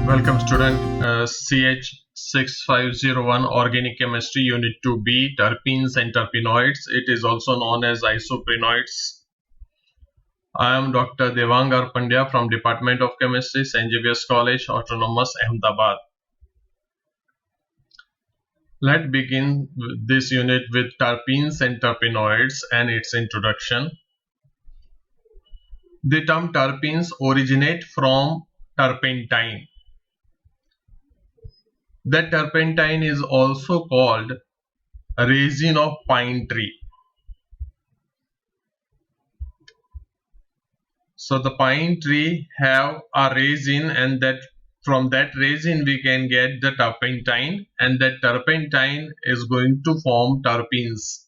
Welcome student, CH6501 Organic Chemistry Unit 2B, Terpenes and Terpenoids. It is also known as isoprenoids. I am Dr. Devangar Pandya from Department of Chemistry, St. Xavier's College, Autonomous, Ahmedabad. Let's begin this unit with terpenes and terpenoids and its introduction. The term terpenes originate from turpentine. That turpentine is also called resin of pine tree. So the pine tree have a resin, and that from that resin we can get the turpentine, and that turpentine is going to form terpenes.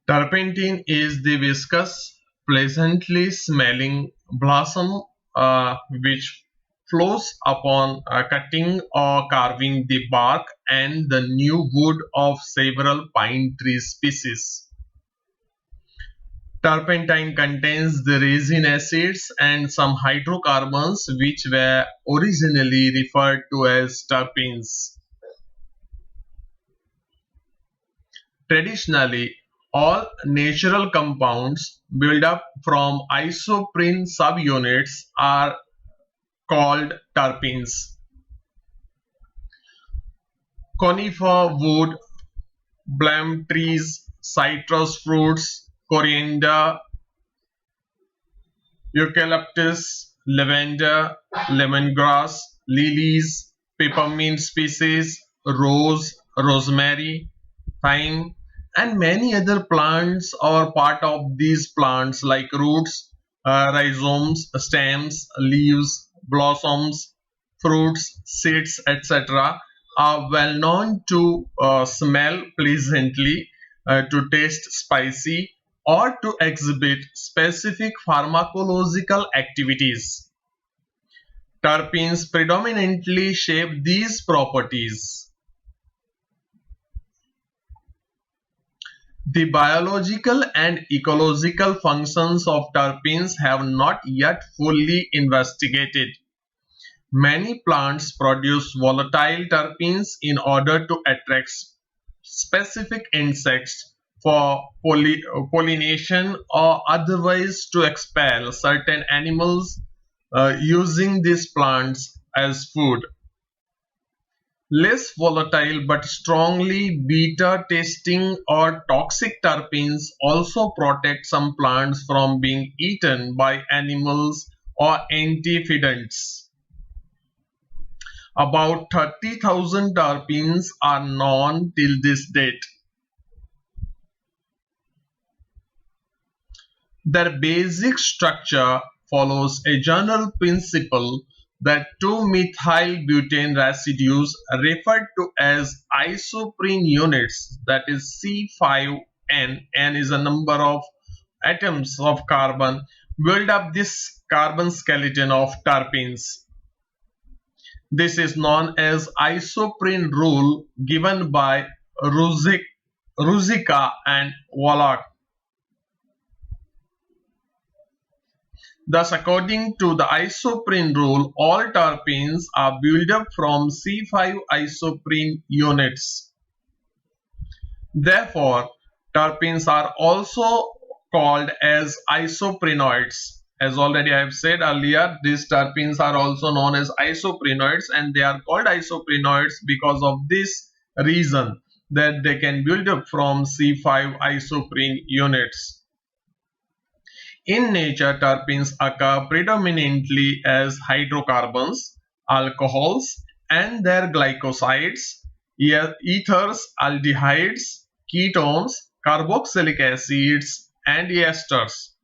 Turpentine is the viscous, pleasantly smelling blossom which flows upon cutting or carving the bark and the new wood of several pine tree species. Turpentine contains the resin acids and some hydrocarbons which were originally referred to as terpenes. Traditionally, all natural compounds built up from isoprene subunits are called terpenes. Conifer wood, plum trees, citrus fruits, coriander, eucalyptus, lavender, lemongrass, lilies, peppermint species, rose, rosemary, thyme, and many other plants are part of these plants like roots, rhizomes, stems, leaves, blossoms, fruits, seeds, etc. are well known to smell pleasantly, to taste spicy, or to exhibit specific pharmacological activities. Terpenes predominantly shape these properties. The biological and ecological functions of terpenes have not yet fully investigated. Many plants produce volatile terpenes in order to attract specific insects for pollination or otherwise to expel certain animals using these plants as food. Less volatile but strongly beta-tasting or toxic terpenes also protect some plants from being eaten by animals or antioxidants. About 30,000 terpenes are known till this date. Their basic structure follows a general principle that two methyl butane residues referred to as isoprene units, that is C5N, N is a number of atoms of carbon, build up this carbon skeleton of terpenes. This is known as isoprene rule given by Ruzicka and Wallach. Thus, according to the isoprene rule, all terpenes are built up from C5-isoprene units. Therefore, terpenes are also called as isoprenoids. As already I have said earlier, these terpenes are also known as isoprenoids, and they are called isoprenoids because of this reason, that they can build up from C5-isoprene units. In nature, terpenes occur predominantly as hydrocarbons, alcohols, and their glycosides, ethers, aldehydes, ketones, carboxylic acids, and esters.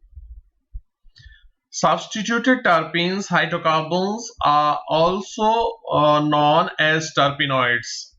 Substituted terpenes, hydrocarbons, are also known as terpenoids.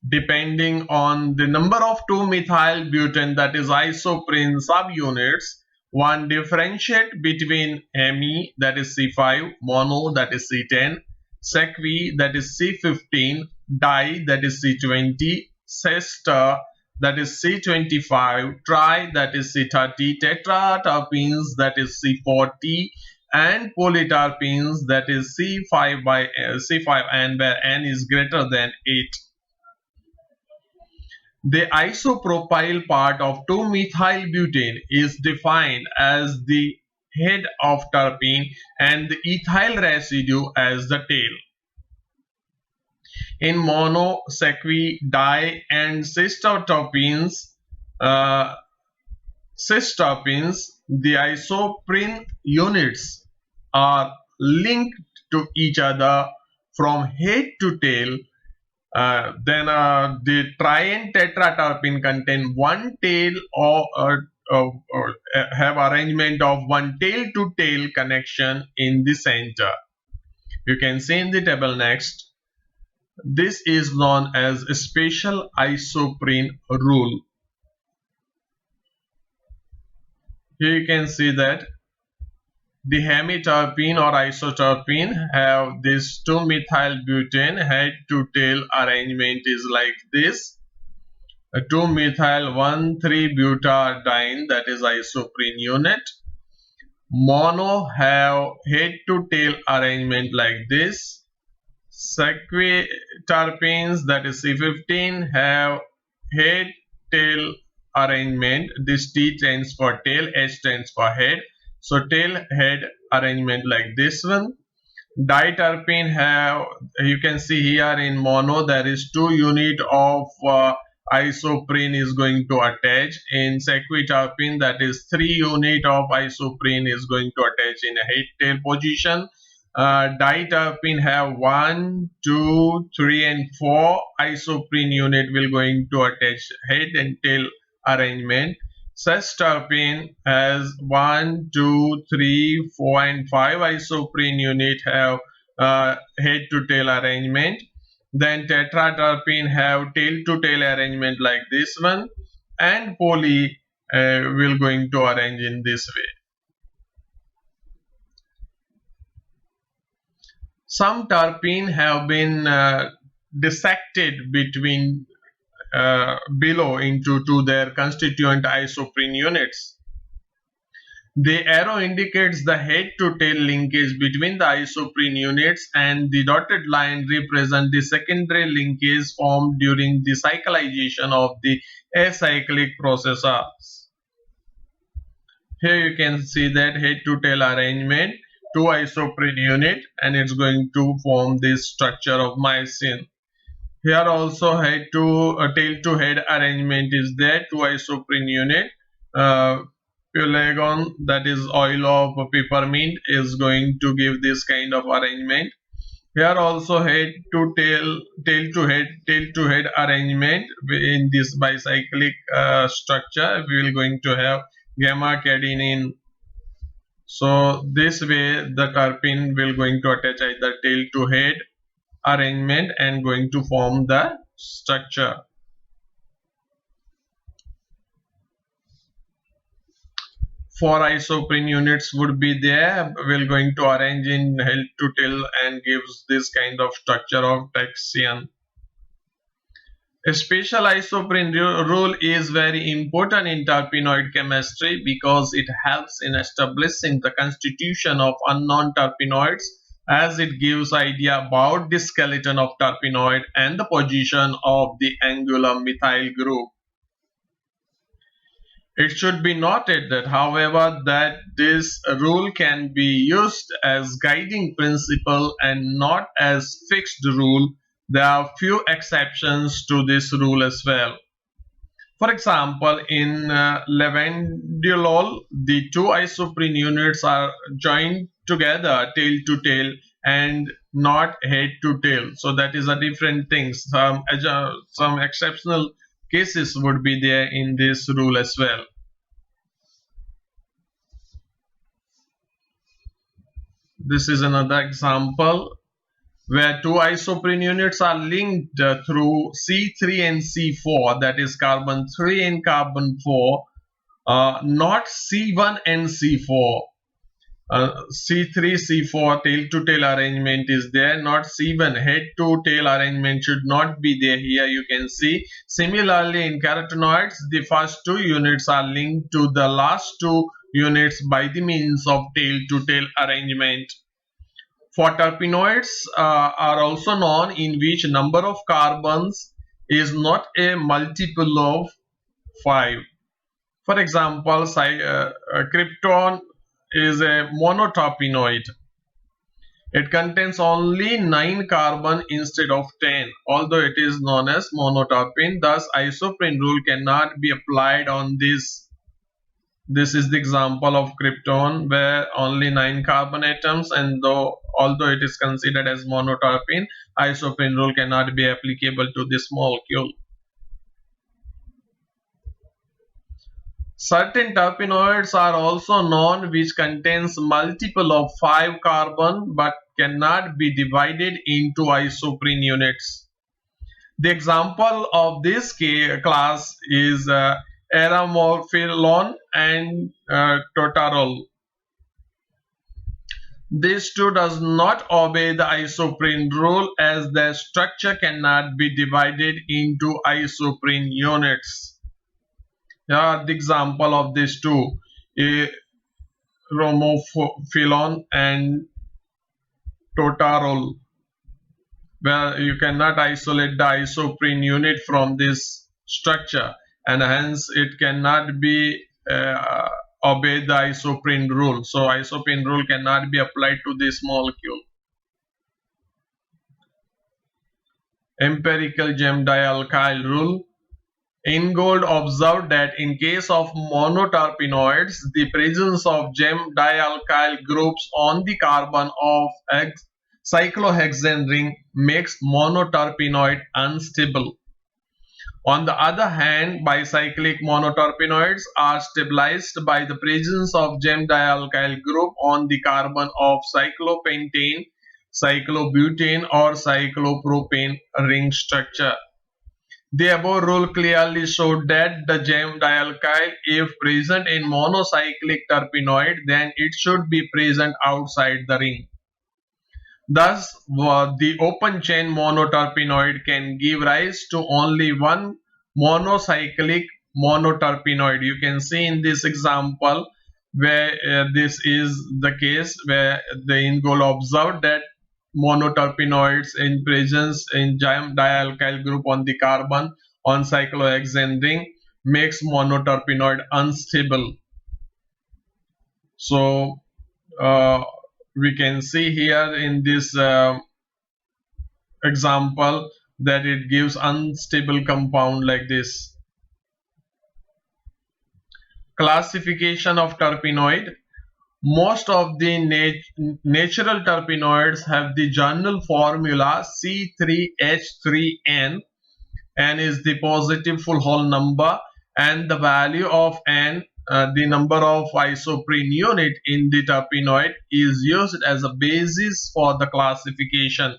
Depending on the number of 2-methyl-butane, that is isoprene subunits, one differentiate between hemi, that is C5, mono, that is C10, sequi, that is C15, di, that is C20, sester, that is C25, tri, that is C30, tetraterpenes, that is C40, and polyterpenes, that is C5 where n is greater than 8. The isopropyl part of 2-methylbutane is defined as the head of terpene and the ethyl residue as the tail. In mono, sequi, di, and uh, cysterpenes, the isoprene units are linked to each other from head to tail. Then the tri and tetraterpene contain one tail or have arrangement of one tail to tail connection in the center. You can see in the table next. This is known as a special isoprene rule. Here you can see that the hemiterpene or isoterpene have this 2-methylbutane head to tail arrangement is like this. A 2-methyl-1,3-butadiene, that is isoprene unit. Mono have head to tail arrangement like this. Sequiterpenes, that is C15, have head tail arrangement. This T stands for tail, H stands for head. So tail head arrangement like this one. Diterpene have, you can see here in mono there is 2 unit of isoprene is going to attach. In sequiterpene, that is 3 unit of isoprene is going to attach in a head tail position. Diterpene have 1, 2, 3 and 4 isoprene unit will going to attach head and tail arrangement. Cysterpene has 1, 2, 3, 4 and 5 isoprene unit have head to tail arrangement. Then tetraterpene have tail to tail arrangement like this one, and poly will going to arrange in this way. Some terpene have been dissected between below into their constituent isoprene units. The arrow indicates the head-to-tail linkage between the isoprene units, and the dotted line represents the secondary linkage formed during the cyclization of the acyclic processes. Here you can see that head-to-tail arrangement, 2 isoprene unit, and it's going to form this structure of myosin. Here also head to tail to head arrangement is there, 2 isoprene unit. Pelargon, that is oil of peppermint, is going to give this kind of arrangement. Here also head to tail, tail to head arrangement in this bicyclic structure. We will going to have gamma cadhenin. So this way the terpene will going to attach either tail to head arrangement and going to form the structure. 4 isoprene units would be there. We're going to arrange in head to tail and gives this kind of structure of taxion. A special isoprene rule is very important in terpenoid chemistry because it helps in establishing the constitution of unknown terpenoids, as it gives idea about the skeleton of terpenoid and the position of the angular methyl group. It should be noted that, however, that this rule can be used as guiding principle and not as fixed rule. There are few exceptions to this rule as well. For example, in lavandulol, the 2 isoprene units are joined together tail to tail and not head to tail. So that is a different thing. Some exceptional cases would be there in this rule as well. This is another example where 2 isoprene units are linked through C3 and C4, that is carbon 3 and carbon 4, not C1 and C4. C3, C4 tail to tail arrangement is there, not C1 head to tail arrangement should not be there. Here you can see. Similarly, in carotenoids, the first two units are linked to the last two units by the means of tail to tail arrangement. For terpenoids are also known in which number of carbons is not a multiple of 5. For example, krypton is a monoterpenoid. It contains only 9 carbon instead of 10, although it is known as monoterpene. Thus, isoprene rule cannot be applied on this. This is the example of krypton where only 9 carbon atoms, and although it is considered as monoterpene, isoprene rule cannot be applicable to this molecule. Certain terpenoids are also known which contains multiple of 5 carbon but cannot be divided into isoprene units. The example of this class is aramorphilon and totarol. This too does not obey the isoprene rule as their structure cannot be divided into isoprene units. Yeah, the example of these two, aramorphilon and totarol, where you cannot isolate the isoprene unit from this structure, and hence it cannot be obey the isoprene rule. So isoprene rule cannot be applied to this molecule. Empirical gem dialkyl rule. Ingold observed that in case of monoterpenoids, the presence of gem dialkyl groups on the carbon of cyclohexane ring makes monoterpenoid unstable. On the other hand, bicyclic monoterpenoids are stabilized by the presence of gem dialkyl group on the carbon of cyclopentane, cyclobutane, or cyclopropane ring structure. The above rule clearly showed that the gem dialkyl, if present in monocyclic terpenoid, then it should be present outside the ring. Thus, the open chain monoterpenoid can give rise to only one monocyclic monoterpenoid. You can see in this example where this is the case where the Ingold observed that monoterpenoids in presence in gem dialkyl group on the carbon on cyclohexane ring makes monoterpenoid unstable. So we can see here in this example that it gives unstable compound like this. Classification of terpenoid. Most of the natural terpenoids have the journal formula C3H3N. N is the positive full whole number, and the value of N, the number of isoprene unit in the terpenoid, is used as a basis for the classification.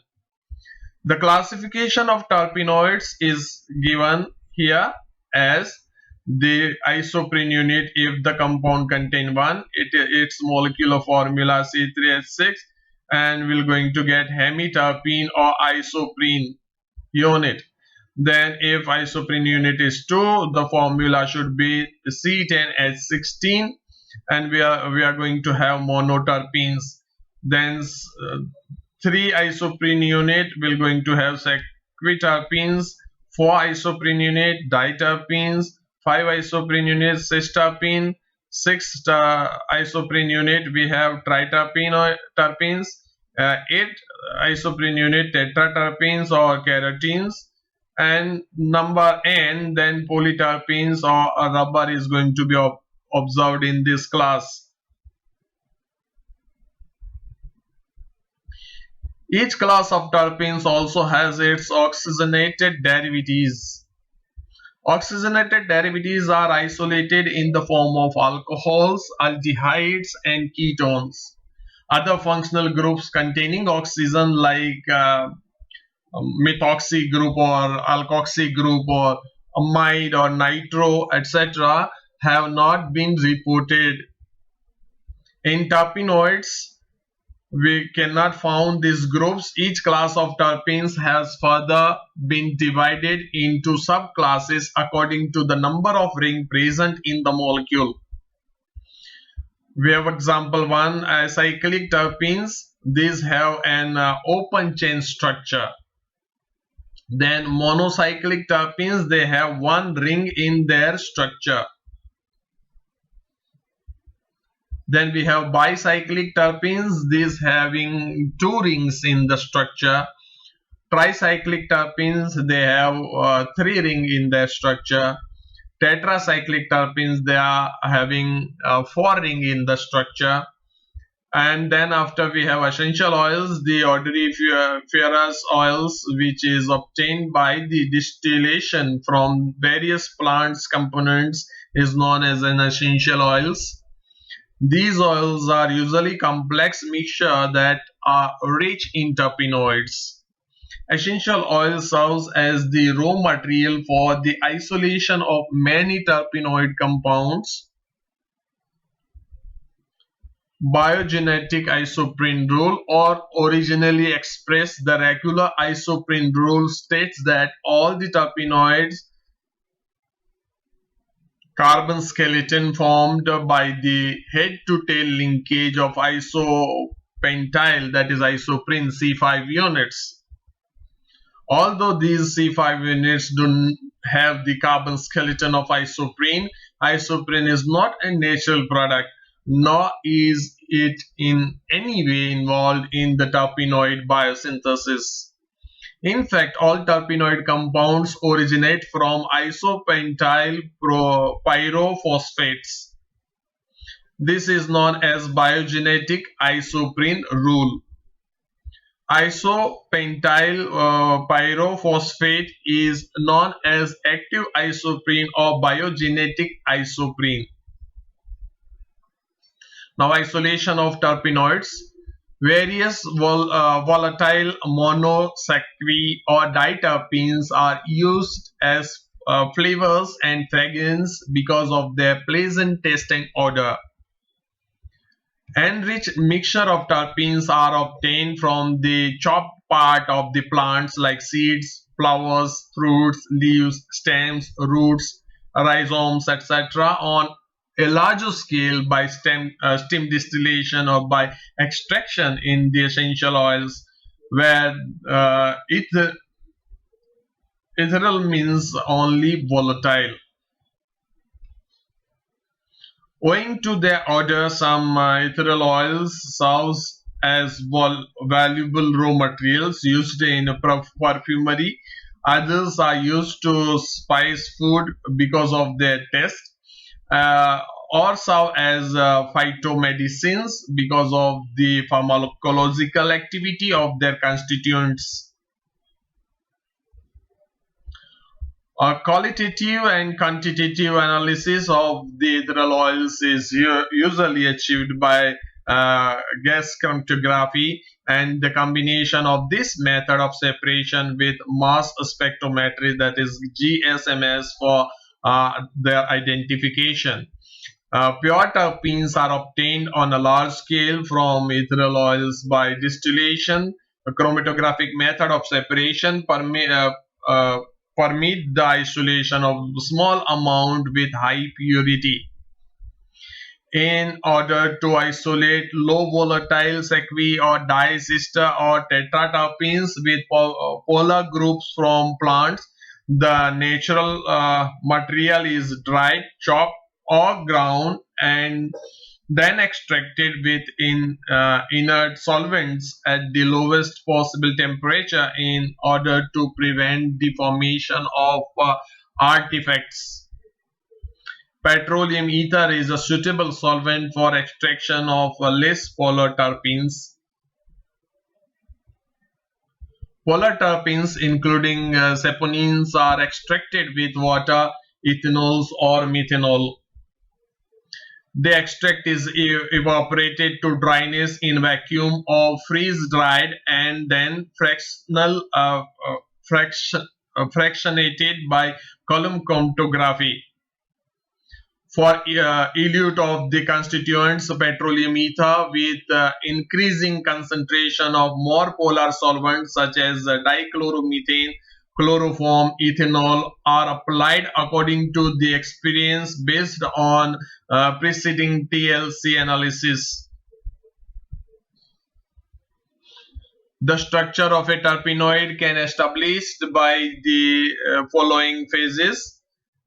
The classification of terpenoids is given here as the isoprene unit if the compound contain one, its molecular formula C3H6, and we're going to get hemiterpene or isoprene unit. Then if isoprene unit is 2, the formula should be C10H16, and we are going to have monoterpenes. Then 3 isoprene unit we're going to have sequiterpenes, 4 isoprene unit diterpenes, 5 isoprene unit cisterpene, 6 isoprene unit we have triterpenes, 8 isoprene unit tetraterpenes or carotenes, and number n then polyterpenes or a rubber is going to be observed in this class. Each class of terpenes also has its oxygenated derivatives. Oxygenated derivatives are isolated in the form of alcohols, aldehydes, and ketones. Other functional groups containing oxygen like methoxy group or alkoxy group or amide or nitro, etc., have not been reported. In terpenoids, we cannot found these groups. Each class of terpenes has further been divided into subclasses according to the number of ring present in the molecule. We have example one, cyclic terpenes. These have an open chain structure. Then monocyclic terpenes, they have one ring in their structure. Then we have bicyclic terpenes, these having two rings in the structure. Tricyclic terpenes, they have three ring in their structure. Tetracyclic terpenes, they are having four ring in the structure. And then after we have essential oils, the odoriferous oils, which is obtained by the distillation from various plants components, is known as an essential oils. These oils are usually complex mixture that are rich in terpenoids. Essential oil serves as the raw material for the isolation of many terpenoid compounds. Biogenetic isoprene rule, or originally expressed, the regular isoprene rule states that all the terpenoids carbon skeleton formed by the head-to-tail linkage of isopentyl, that is isoprene C5 units. Although these C5 units don't have the carbon skeleton of isoprene, isoprene is not a natural product, nor is it in any way involved in the terpenoid biosynthesis. In fact, all terpenoid compounds originate from isopentyl pyrophosphates. This is known as biogenetic isoprene rule. Isopentyl pyrophosphate is known as active isoprene or biogenetic isoprene. Now, isolation of terpenoids. Various volatile monosaccharides or diterpenes are used as flavors and fragrance because of their pleasant taste and odor. Enriched mixture of terpenes are obtained from the chopped part of the plants like seeds, flowers, fruits, leaves, stems, roots, rhizomes, etc. on a larger scale by steam distillation or by extraction in the essential oils, where ethereal means only volatile. Owing to their odor, some ethereal oils serve as valuable raw materials used in perfumery. Others are used to spice food because of their taste, uh, or serve as phytomedicines because of the pharmacological activity of their constituents. A qualitative and quantitative analysis of the ethereal oils is usually achieved by gas chromatography, and the combination of this method of separation with mass spectrometry, that is GSMS, for their identification. Pure terpenes are obtained on a large scale from ethereal oils by distillation. A chromatographic method of separation permit the isolation of small amount with high purity. In order to isolate low volatile sequi or disister or tetraterpenes with polar groups from plants, the natural material is dried, chopped, or ground and then extracted with inert solvents at the lowest possible temperature in order to prevent the formation of artifacts. Petroleum ether is a suitable solvent for extraction of less polar terpenes. Polar terpenes, including saponins, are extracted with water, ethanols, or methanol. The extract is evaporated to dryness in vacuum or freeze-dried and then fractionated by column chromatography. for elute of the constituents petroleum ether with increasing concentration of more polar solvents such as dichloromethane, chloroform, ethanol are applied according to the experience based on preceding TLC analysis. The structure of a terpenoid can established by the following phases.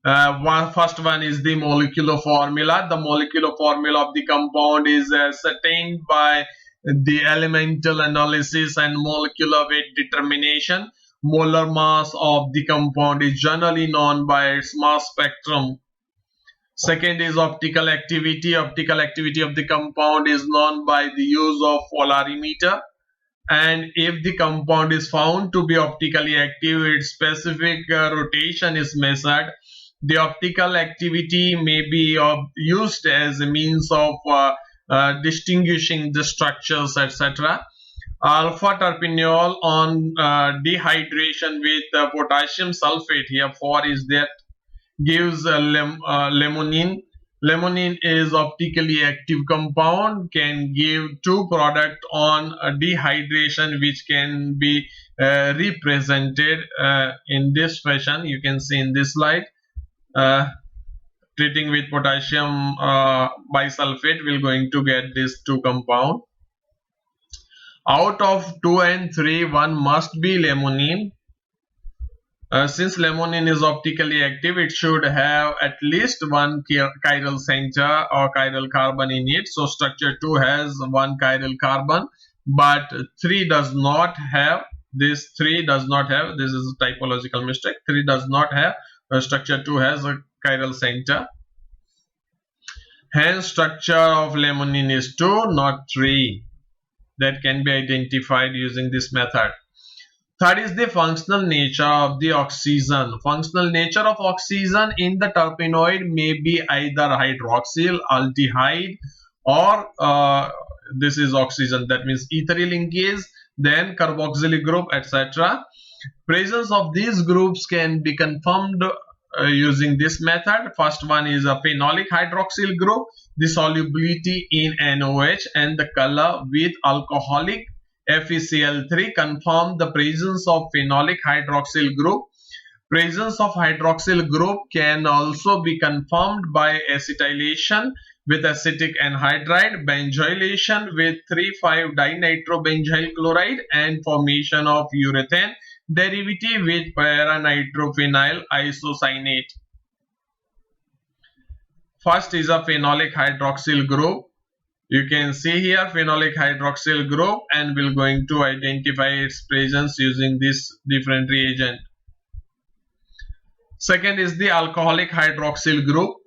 First one is the molecular formula. The molecular formula of the compound is ascertained by the elemental analysis and molecular weight determination. Molar mass of the compound is generally known by its mass spectrum. Second is optical activity. Optical activity of the compound is known by the use of polarimeter, and if the compound is found to be optically active, its specific rotation is measured. The optical activity may be used as a means of distinguishing the structures, etc. Alpha terpineol on dehydration with potassium sulfate, here 4 is that, gives limonene. Limonene is optically active compound, can give two product on dehydration, which can be represented in this fashion. You can see in this slide. Uh, Treating with potassium bisulfate, we're going to get these two compound. Out of 2 and 3, one must be limonene. Since limonene is optically active, it should have at least one chiral center or chiral carbon in it. So structure 2 has one chiral carbon, but 3 does not have. This 3 does not have. This is a typological mistake. 3 does not have. Structure 2 has a chiral center. Hence, structure of limonene is 2, not 3. That can be identified using this method. Third is the functional nature of the oxygen. Functional nature of oxygen in the terpenoid may be either hydroxyl, aldehyde, or this is oxygen, that means ethyl linkage, then carboxylic group, etc. Presence of these groups can be confirmed using this method. First one is a phenolic hydroxyl group. The solubility in NOH and the color with alcoholic FeCl3 confirm the presence of phenolic hydroxyl group. Presence of hydroxyl group can also be confirmed by acetylation with acetic anhydride, benzoylation with 3,5-dinitrobenzyl chloride, and formation of urethane derivative with para-nitrophenyl isocyanate. First is a phenolic hydroxyl group. You can see here phenolic hydroxyl group, and we're going to identify its presence using this different reagent. Second is the alcoholic hydroxyl group.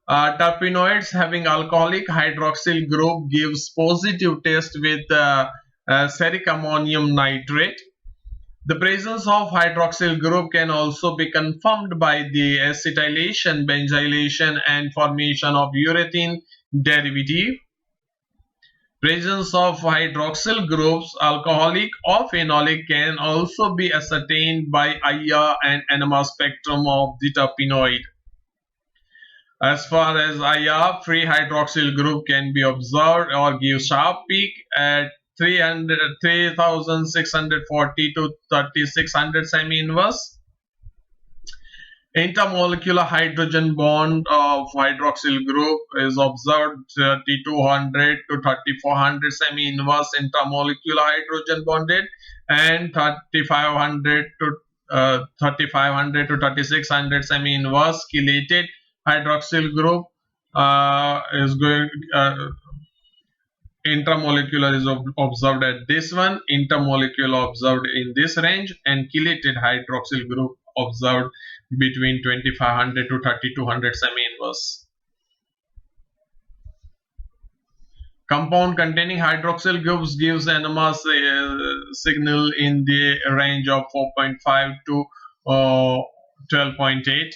Terpenoids having alcoholic hydroxyl group gives positive test with steric ammonium nitrate. The presence of hydroxyl group can also be confirmed by the acetylation, benzylation, and formation of urethane derivative. Presence of hydroxyl groups, alcoholic or phenolic, can also be ascertained by IR and NMR spectrum of the terpenoid. As far as IR, free hydroxyl group can be observed or give sharp peak at 3640 to 3600 semi-inverse. Intermolecular hydrogen bond of hydroxyl group is observed 3200 to 3400 semi-inverse intermolecular hydrogen bonded, and 3500 to 3600 semi-inverse chelated hydroxyl group is going intermolecular is observed at this one, intermolecular observed in this range, and chelated hydroxyl group observed between 2500 to 3200 semi-inverse. Compound containing hydroxyl groups gives NMR signal in the range of 4.5 to 12.8.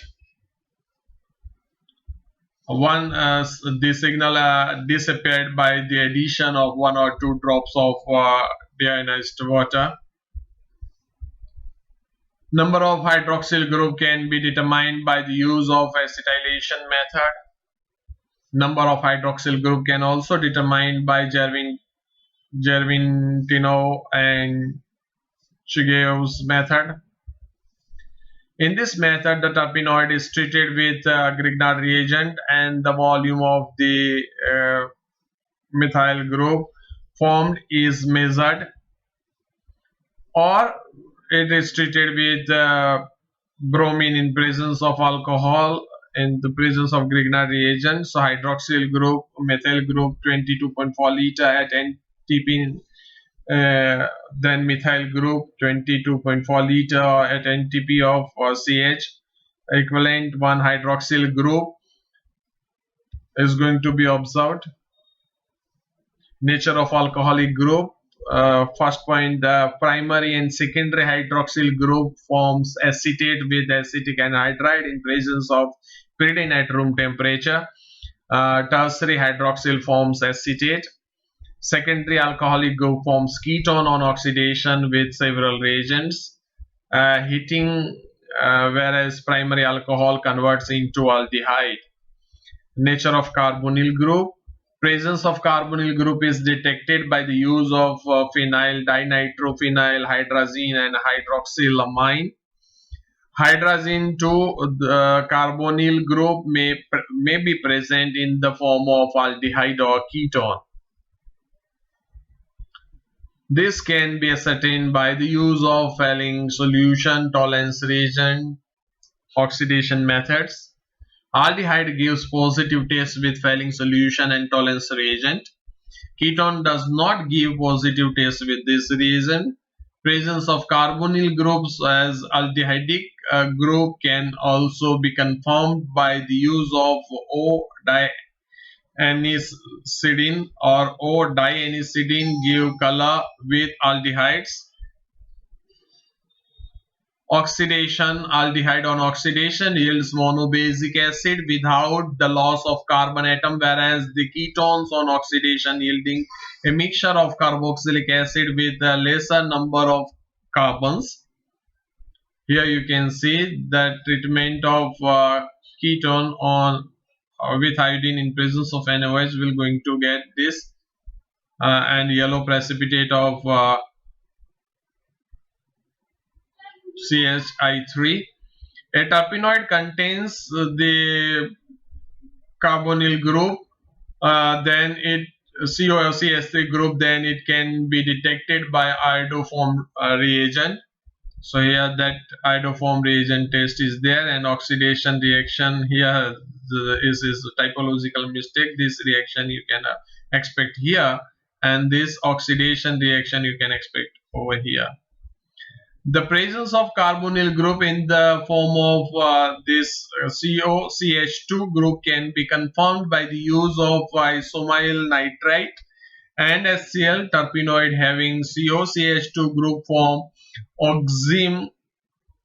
The signal disappeared by the addition of 1 or 2 drops of deionized water. Number of hydroxyl group can be determined by the use of acetylation method. Number of hydroxyl group can also determined by Gervintino and Chigeo's method. In this method, the terpenoid is treated with Grignard reagent and the volume of the methyl group formed is measured, or it is treated with bromine in presence of alcohol in the presence of Grignard reagent. So hydroxyl group, methyl group 22.4 liter at NTP, then methyl group 22.4 liter at NTP of CH. Equivalent one hydroxyl group is going to be observed. Nature of alcoholic group. First point, the primary and secondary hydroxyl group forms acetate with acetic anhydride in presence of pyridine at room temperature. Tertiary hydroxyl forms acetate. Secondary alcoholic group forms ketone on oxidation with several reagents. Heating, whereas primary alcohol converts into aldehyde. Nature of carbonyl group. Presence of carbonyl group is detected by the use of phenyl dinitrophenyl hydrazine and hydroxylamine. Hydrazine to the carbonyl group may be present in the form of aldehyde or ketone. This can be ascertained by the use of Fehling solution, tolerance reagent, oxidation methods. Aldehyde gives positive taste with Fehling solution and tolerance reagent. Ketone does not give positive taste with this reagent. Presence of carbonyl groups as aldehydic group can also be confirmed by the use of O-dianicidine or O-dianicidine give color with aldehydes. Oxidation, aldehyde on oxidation yields monobasic acid without the loss of carbon atom, whereas the ketones on oxidation yielding a mixture of carboxylic acid with a lesser number of carbons. Here you can see that treatment of ketone on with iodine in presence of NaOH will going to get this and yellow precipitate of CHI3. A terpenoid contains the carbonyl group, then it COCH3 group, then it can be detected by iodoform reagent. So here that iodoform reagent test is there, and oxidation reaction here is a typological mistake. This reaction you can expect here, and this oxidation reaction you can expect over here. The presence of carbonyl group in the form of this COCH2 group can be confirmed by the use of isomyl nitrite and HCl. Terpenoid having COCH2 group form oxime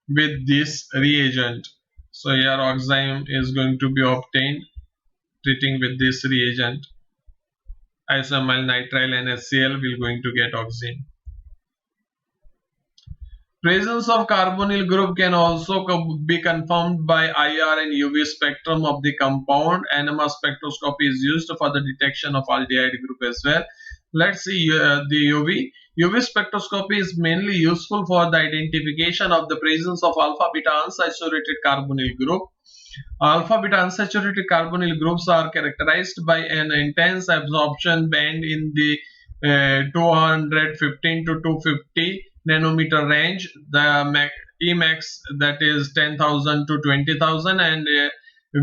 with this reagent. So here oxime is going to be obtained treating with this reagent. Isomyl nitrile and HCl will going to get oxime. Presence of carbonyl group can also be confirmed by IR and UV spectrum of the compound. NMR spectroscopy is used for the detection of aldehyde group as well. Let's see the UV. UV spectroscopy is mainly useful for the identification of the presence of alpha beta unsaturated carbonyl group. Alpha beta unsaturated carbonyl groups are characterized by an intense absorption band in the 215 to 250 nanometer range. The Emax, that is 10,000 to 20,000, and a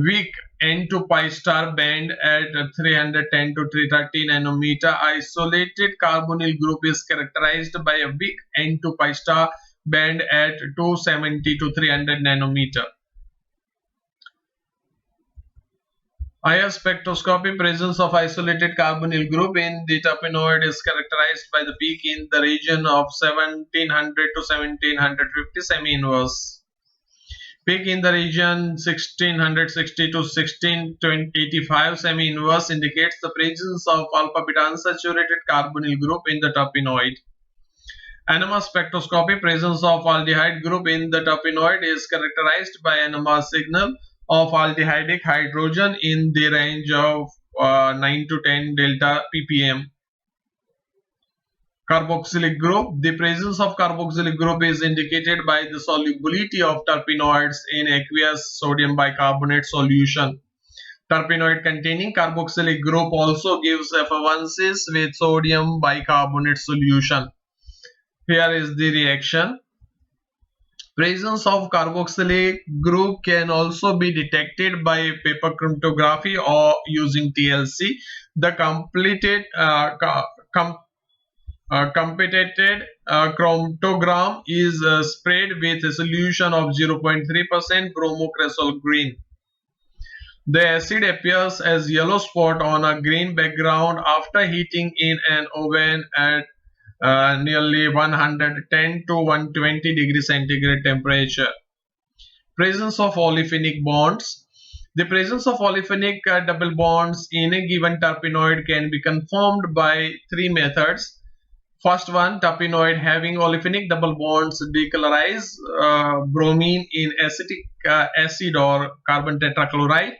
weak N to pi star band at 310 to 330 nanometer. Isolated carbonyl group is characterized by a weak N to pi star band at 270 to 300 nanometer. IR spectroscopy. Presence of isolated carbonyl group in the terpenoid is characterized by the peak in the region of 1700 to 1750 semi-inverse. Peak in the region 1660 to 1685 semi-inverse indicates the presence of alpha beta unsaturated carbonyl group in the terpenoid. NMR spectroscopy. Presence of aldehyde group in the terpenoid is characterized by NMR signal of aldehydic hydrogen in the range of 9 to 10 delta ppm. Carboxylic group. The presence of carboxylic group is indicated by the solubility of terpenoids in aqueous sodium bicarbonate solution. Terpenoid containing carboxylic group also gives effervescence with sodium bicarbonate solution. Here is the reaction. Presence of carboxylic group can also be detected by paper chromatography or using TLC. The completed chromatogram is sprayed with a solution of 0.3% bromocresol green. The acid appears as yellow spot on a green background after heating in an oven at nearly 110 to 120 degrees centigrade temperature. Presence of olefinic bonds. The presence of olefinic double bonds in a given terpenoid can be confirmed by three methods. First one, terpenoid having olefinic double bonds decolorize bromine in acetic acid or carbon tetrachloride.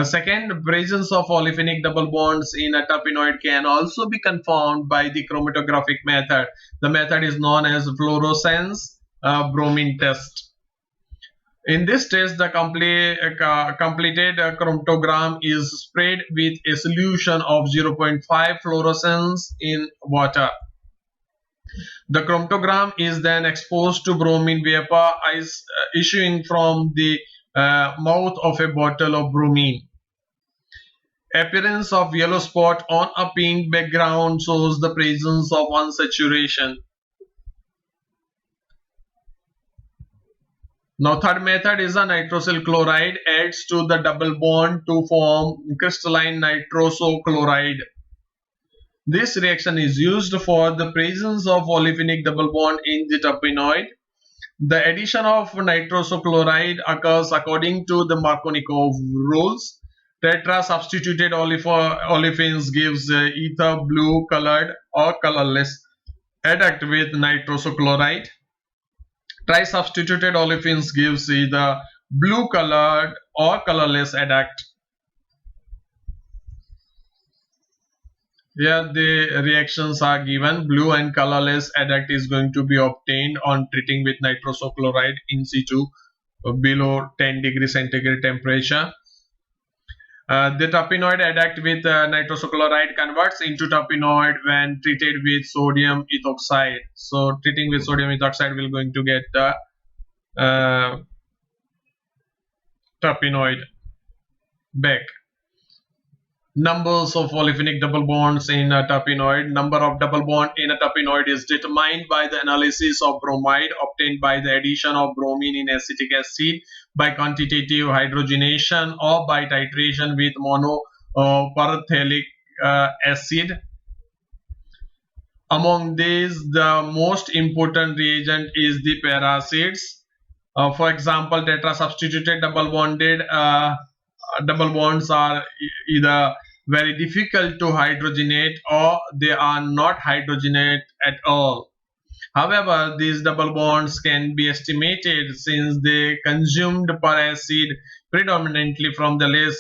Second, presence of olefinic double bonds in a terpenoid can also be confirmed by the chromatographic method. The method is known as fluorescence bromine test. In this test, the completed chromatogram is sprayed with a solution of 0.5 fluorescence in water. The chromatogram is then exposed to bromine vapor issuing from the mouth of a bottle of bromine. Appearance of yellow spot on a pink background shows the presence of unsaturation. Now third method is a nitrosyl chloride adds to the double bond to form crystalline nitroso chloride. This reaction is used for the presence of olefinic double bond in the terpenoid. The addition of nitroso chloride occurs according to the Markovnikov rules. Tetra substituted olefins gives ether blue colored or colorless adduct with nitroso chloride. Tri-substituted olefins gives either blue colored or colorless adduct. Here the reactions are given. Blue and colorless adduct is going to be obtained on treating with nitroso chloride in situ below 10 degree centigrade temperature. The terpenoid adduct with nitroso chloride converts into terpenoid when treated with sodium ethoxide. So treating with sodium ethoxide we're going to get the terpenoid back. Numbers of olefinic double bonds in a terpenoid. Number of double bond in a terpenoid is determined by the analysis of bromide obtained by the addition of bromine in acetic acid by quantitative hydrogenation or by titration with monoperthalic acid. Among these, the most important reagent is the para-acids. For example, tetra-substituted double bonds are either very difficult to hydrogenate or they are not hydrogenate at all. However, these double bonds can be estimated since they consumed per acid predominantly from the less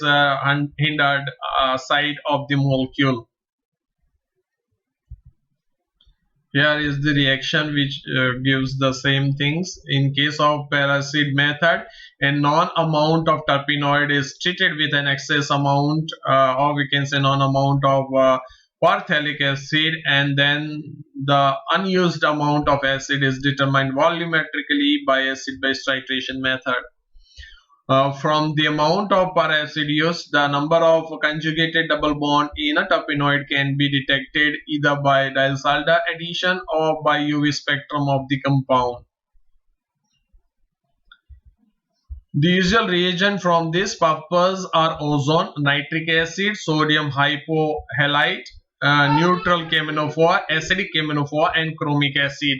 hindered side of the molecule. Here is the reaction which gives the same things. In case of para-acid method, a non amount of terpenoid is treated with an excess amount or we can say non amount of perthalic acid, and then the unused amount of acid is determined volumetrically by acid-base titration method. From the amount of per acid used, the number of conjugated double bond in a terpenoid can be detected either by Diels-Alder addition or by UV spectrum of the compound. The usual reagent from this purpose are ozone, nitric acid, sodium hypohalite, neutral chamenophore, acidic chamenophore, and chromic acid.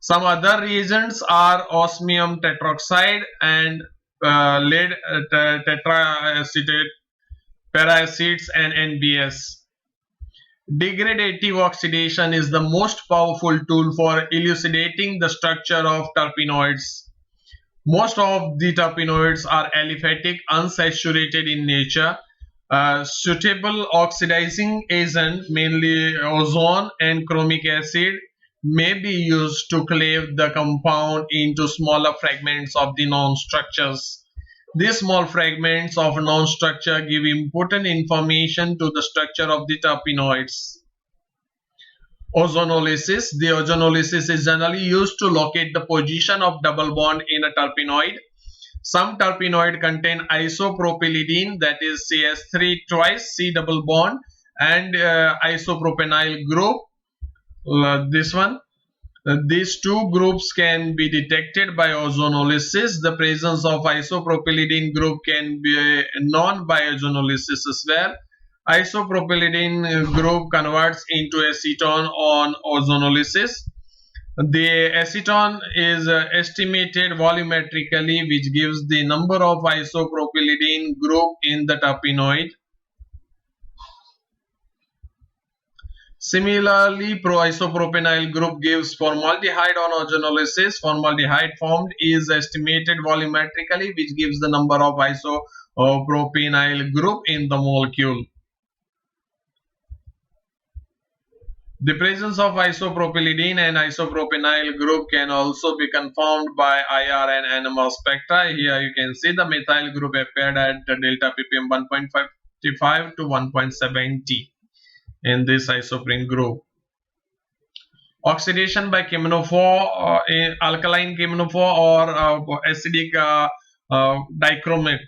Some other reagents are osmium tetroxide and lead tetraacetate, para-acids, and NBS. Degradative oxidation is the most powerful tool for elucidating the structure of terpenoids. Most of the terpenoids are aliphatic, unsaturated in nature. Suitable oxidizing agent, mainly ozone and chromic acid, may be used to cleave the compound into smaller fragments of the non-structures. These small fragments of non-structure give important information to the structure of the terpenoids. Ozonolysis. The ozonolysis is generally used to locate the position of double bond in a terpenoid. Some terpenoid contain isopropylidine, that is CH3 twice C double bond, and isopropenyl group. This one. These two groups can be detected by ozonolysis. The presence of isopropylidine group can be known by ozonolysis as well. Isopropylidine group converts into acetone on ozonolysis. The acetone is estimated volumetrically, which gives the number of isopropylidine group in the terpenoid. Similarly, proisopropenyl group gives formaldehyde on ozonolysis. Formaldehyde formed is estimated volumetrically, which gives the number of isopropenyl group in the molecule. The presence of isopropylidine and isopropenyl group can also be confirmed by IR and NMR spectra. Here you can see the methyl group appeared at delta ppm 1.55 to 1.70 in this isoprene group. Oxidation by cheminophore, alkaline cheminophore or acidic dichromate.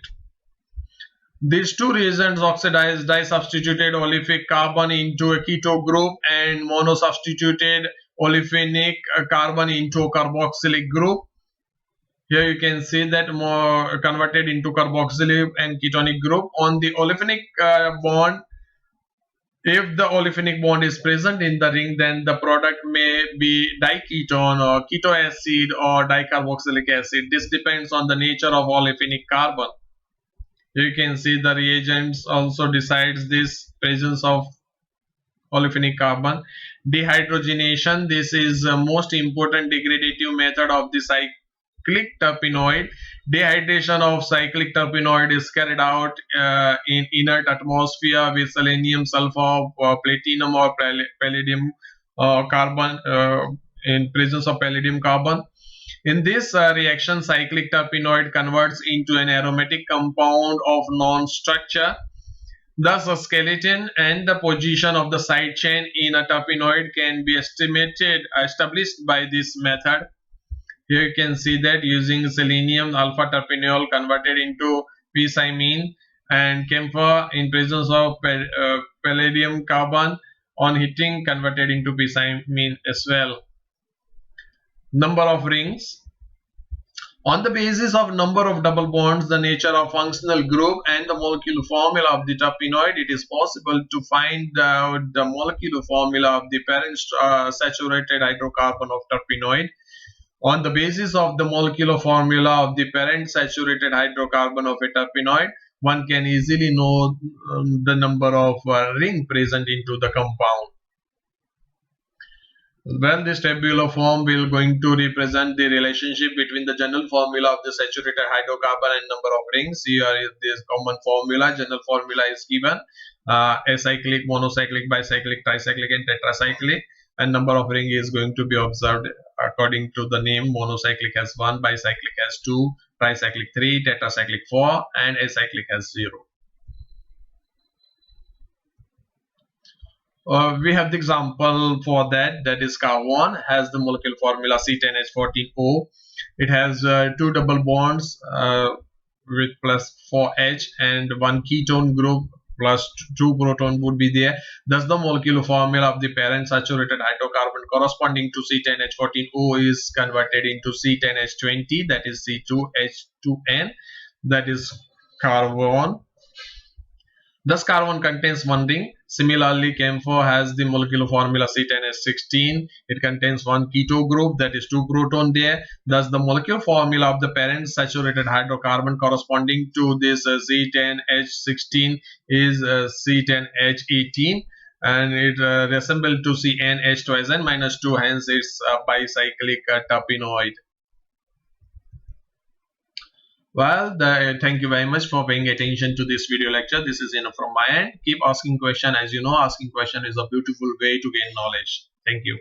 These two reagents oxidize disubstituted olefinic carbon into a keto group and monosubstituted olefinic carbon into a carboxylic group. Here you can see that more converted into carboxylic and ketonic group. On the olefinic bond, if the olefinic bond is present in the ring, then the product may be diketone or keto acid or dicarboxylic acid. This depends on the nature of olefinic carbon. You can see the reagents also decides this presence of olefinic carbon. Dehydrogenation, this is the most important degradative method of the cyclic terpenoid. Dehydration of cyclic terpenoid is carried out in inert atmosphere with selenium, sulfur, platinum or palladium carbon, in presence of palladium carbon. In this reaction, cyclic terpenoid converts into an aromatic compound of non-structure. Thus, a skeleton and the position of the side chain in a terpenoid can be established by this method. Here you can see that using selenium alpha terpineol converted into p-cymene and camphor in presence of palladium carbon on heating converted into p-cymene as well. Number of rings. On the basis of number of double bonds, the nature of functional group and the molecular formula of the terpenoid, it is possible to find out the molecular formula of the parent saturated hydrocarbon of terpenoid. On the basis of the molecular formula of the parent saturated hydrocarbon of a terpenoid, one can easily know the number of ring present into the compound. Well, this tabular form will going to represent the relationship between the general formula of the saturated hydrocarbon and number of rings. Here is this common formula. General formula is given acyclic, monocyclic, bicyclic, tricyclic and tetracyclic, and number of ring is going to be observed according to the name. Monocyclic has 1, bicyclic has 2, tricyclic 3, tetracyclic 4 and acyclic has 0. We have the example for that, that is car1 has the molecular formula C10H14O. It has two double bonds with plus 4H and one ketone group plus 2 proton would be there. Thus the molecular formula of the parent saturated hydrocarbon corresponding to C10H14O is converted into C10H20, that is C2H2N, that is car1. Thus carbon contains one ring. Similarly, camphor has the molecular formula C10H16. It contains one keto group, that is 2 proton there. Thus the molecular formula of the parent saturated hydrocarbon corresponding to this C10H16 is C10H18, and it resembles to CnH twice n minus 2, hence it's a bicyclic terpenoid. Well, thank you very much for paying attention to this video lecture. This is enough from my end. Keep asking question. As you know, asking question is a beautiful way to gain knowledge. Thank you.